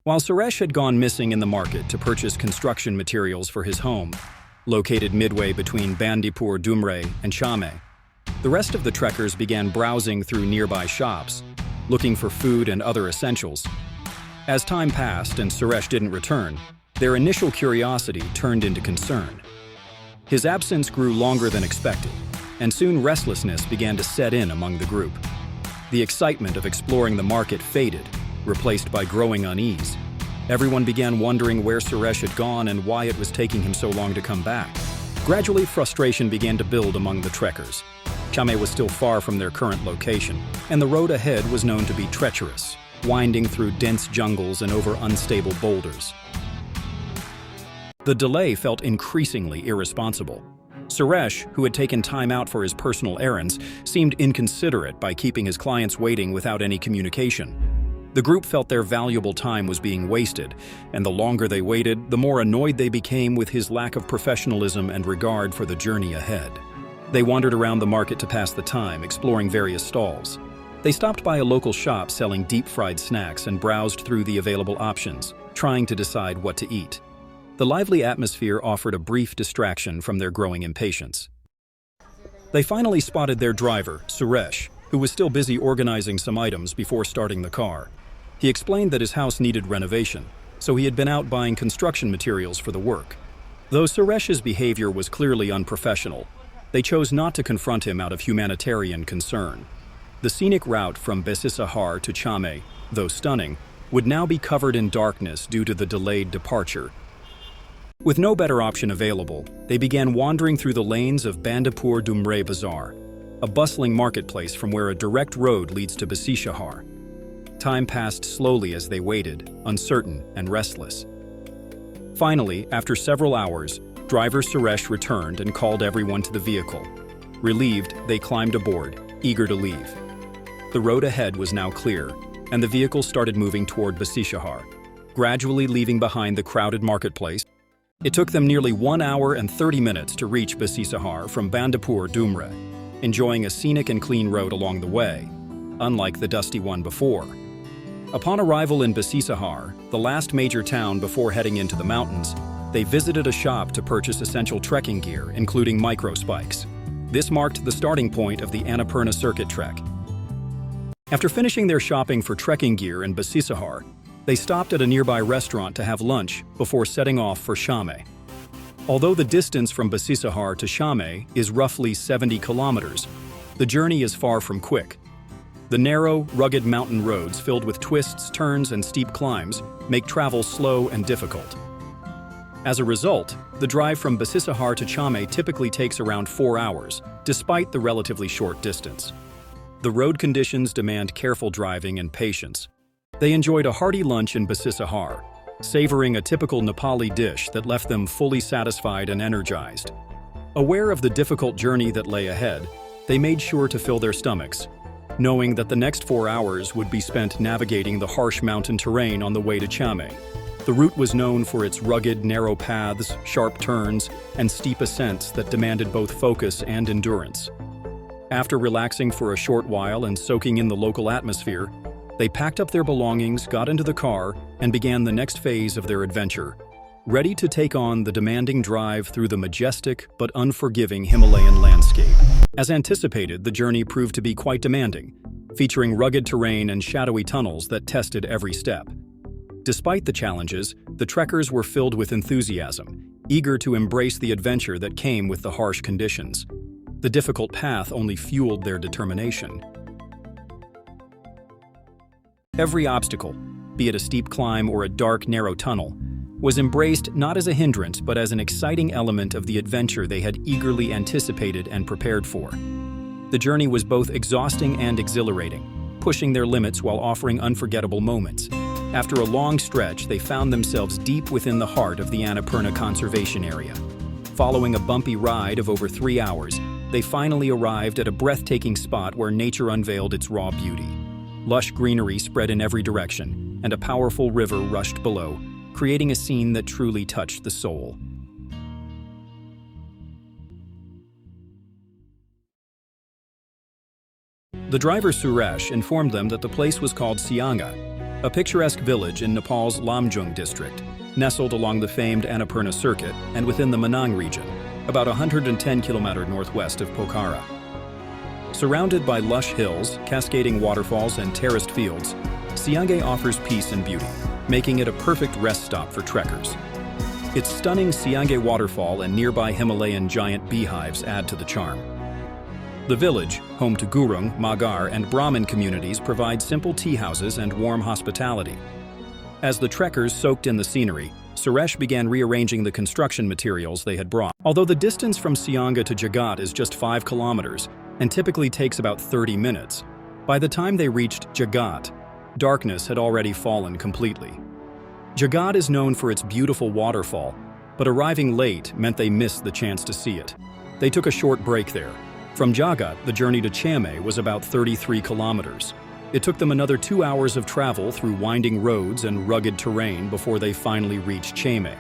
While Suresh had gone missing in the market to purchase construction materials for his home, located midway between Bandipur, Dumre, and Chame, the rest of the trekkers began browsing through nearby shops, looking for food and other essentials. As time passed and Suresh didn't return, their initial curiosity turned into concern. His absence grew longer than expected, and soon restlessness began to set in among the group. The excitement of exploring the market faded, replaced by growing unease. Everyone began wondering where Suresh had gone and why it was taking him so long to come back. Gradually, frustration began to build among the trekkers. Chame was still far from their current location, and the road ahead was known to be treacherous, winding through dense jungles and over unstable boulders. The delay felt increasingly irresponsible. Suresh, who had taken time out for his personal errands, seemed inconsiderate by keeping his clients waiting without any communication. The group felt their valuable time was being wasted, and the longer they waited, the more annoyed they became with his lack of professionalism and regard for the journey ahead. They wandered around the market to pass the time, exploring various stalls. They stopped by a local shop selling deep-fried snacks and browsed through the available options, trying to decide what to eat. The lively atmosphere offered a brief distraction from their growing impatience. They finally spotted their driver, Suresh, who was still busy organizing some items before starting the car. He explained that his house needed renovation, so he had been out buying construction materials for the work. Though Suresh's behavior was clearly unprofessional, they chose not to confront him out of humanitarian concern. The scenic route from Besisahar to Chame, though stunning, would now be covered in darkness due to the delayed departure. With no better option available, they began wandering through the lanes of Bandipur Dumre Bazaar, a bustling marketplace from where a direct road leads to Besisahar. Time passed slowly as they waited, uncertain and restless. Finally, after several hours, driver Suresh returned and called everyone to the vehicle. Relieved, they climbed aboard, eager to leave. The road ahead was now clear, and the vehicle started moving toward Besisahar, gradually leaving behind the crowded marketplace. It took them nearly 1 hour and 30 minutes to reach Besisahar from Bandipur Dumre, enjoying a scenic and clean road along the way, unlike the dusty one before. Upon arrival in Besisahar, the last major town before heading into the mountains, they visited a shop to purchase essential trekking gear, including micro-spikes. This marked the starting point of the Annapurna circuit trek. After finishing their shopping for trekking gear in Besisahar, they stopped at a nearby restaurant to have lunch before setting off for Chame. Although the distance from Besisahar to Chame is roughly 70 kilometers, the journey is far from quick. The narrow, rugged mountain roads filled with twists, turns, and steep climbs make travel slow and difficult. As a result, the drive from Besisahar to Chame typically takes around 4 hours, despite the relatively short distance. The road conditions demand careful driving and patience. They enjoyed a hearty lunch in Besisahar, savoring a typical Nepali dish that left them fully satisfied and energized. Aware of the difficult journey that lay ahead, they made sure to fill their stomachs, knowing that the next 4 hours would be spent navigating the harsh mountain terrain on the way to Chame. The route was known for its rugged, narrow paths, sharp turns, and steep ascents that demanded both focus and endurance. After relaxing for a short while and soaking in the local atmosphere, they packed up their belongings, got into the car, and began the next phase of their adventure, ready to take on the demanding drive through the majestic but unforgiving Himalayan landscape. As anticipated, the journey proved to be quite demanding, featuring rugged terrain and shadowy tunnels that tested every step. Despite the challenges, the trekkers were filled with enthusiasm, eager to embrace the adventure that came with the harsh conditions. The difficult path only fueled their determination. Every obstacle, be it a steep climb or a dark, narrow tunnel, was embraced not as a hindrance but as an exciting element of the adventure they had eagerly anticipated and prepared for. The journey was both exhausting and exhilarating, pushing their limits while offering unforgettable moments. After a long stretch, they found themselves deep within the heart of the Annapurna Conservation Area. Following a bumpy ride of over 3 hours, they finally arrived at a breathtaking spot where nature unveiled its raw beauty. Lush greenery spread in every direction, and a powerful river rushed below, creating a scene that truly touched the soul. The driver Suresh informed them that the place was called Sianga, a picturesque village in Nepal's Lamjung district, nestled along the famed Annapurna circuit and within the Manang region, about 110 km northwest of Pokhara. Surrounded by lush hills, cascading waterfalls, and terraced fields, Siangge offers peace and beauty, making it a perfect rest stop for trekkers. Its stunning Siangge waterfall and nearby Himalayan giant beehives add to the charm. The village, home to Gurung, Magar, and Brahmin communities, provides simple tea houses and warm hospitality. As the trekkers soaked in the scenery, Suresh began rearranging the construction materials they had brought. Although the distance from Siangge to Jagat is just 5 kilometers and typically takes about 30 minutes, by the time they reached Jagat, darkness had already fallen completely. Jagat is known for its beautiful waterfall, but arriving late meant they missed the chance to see it. They took a short break there. From Jagat, the journey to Chame was about 33 kilometers. It took them another 2 hours of travel through winding roads and rugged terrain before they finally reached Chame.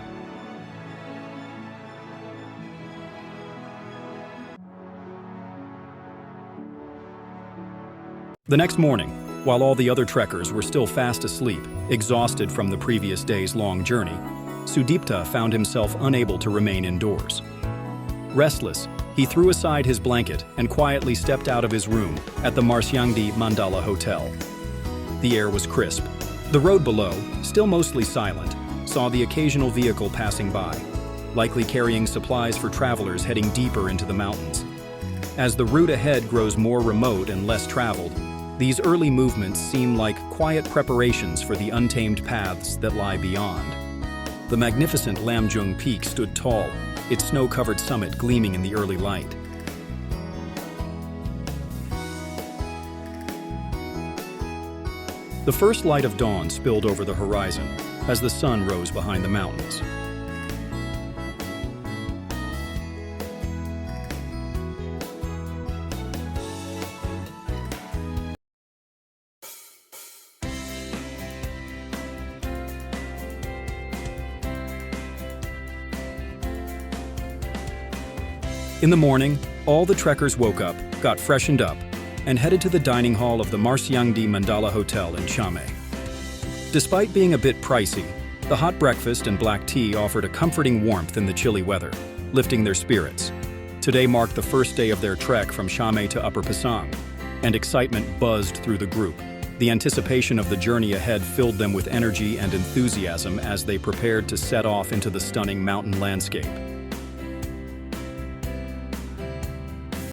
The next morning, while all the other trekkers were still fast asleep, exhausted from the previous day's long journey, Sudipta found himself unable to remain indoors. Restless, he threw aside his blanket and quietly stepped out of his room at the Marsyangdi Mandala Hotel. The air was crisp. The road below, still mostly silent, saw the occasional vehicle passing by, likely carrying supplies for travelers heading deeper into the mountains. As the route ahead grows more remote and less traveled, these early movements seem like quiet preparations for the untamed paths that lie beyond. The magnificent Lamjung Peak stood tall, its snow-covered summit gleaming in the early light. The first light of dawn spilled over the horizon as the sun rose behind the mountains. In the morning, all the trekkers woke up, got freshened up, and headed to the dining hall of the Marsyangdi Mandala Hotel in Chame. Despite being a bit pricey, the hot breakfast and black tea offered a comforting warmth in the chilly weather, lifting their spirits. Today marked the first day of their trek from Chame to Upper Pasang, and excitement buzzed through the group. The anticipation of the journey ahead filled them with energy and enthusiasm as they prepared to set off into the stunning mountain landscape.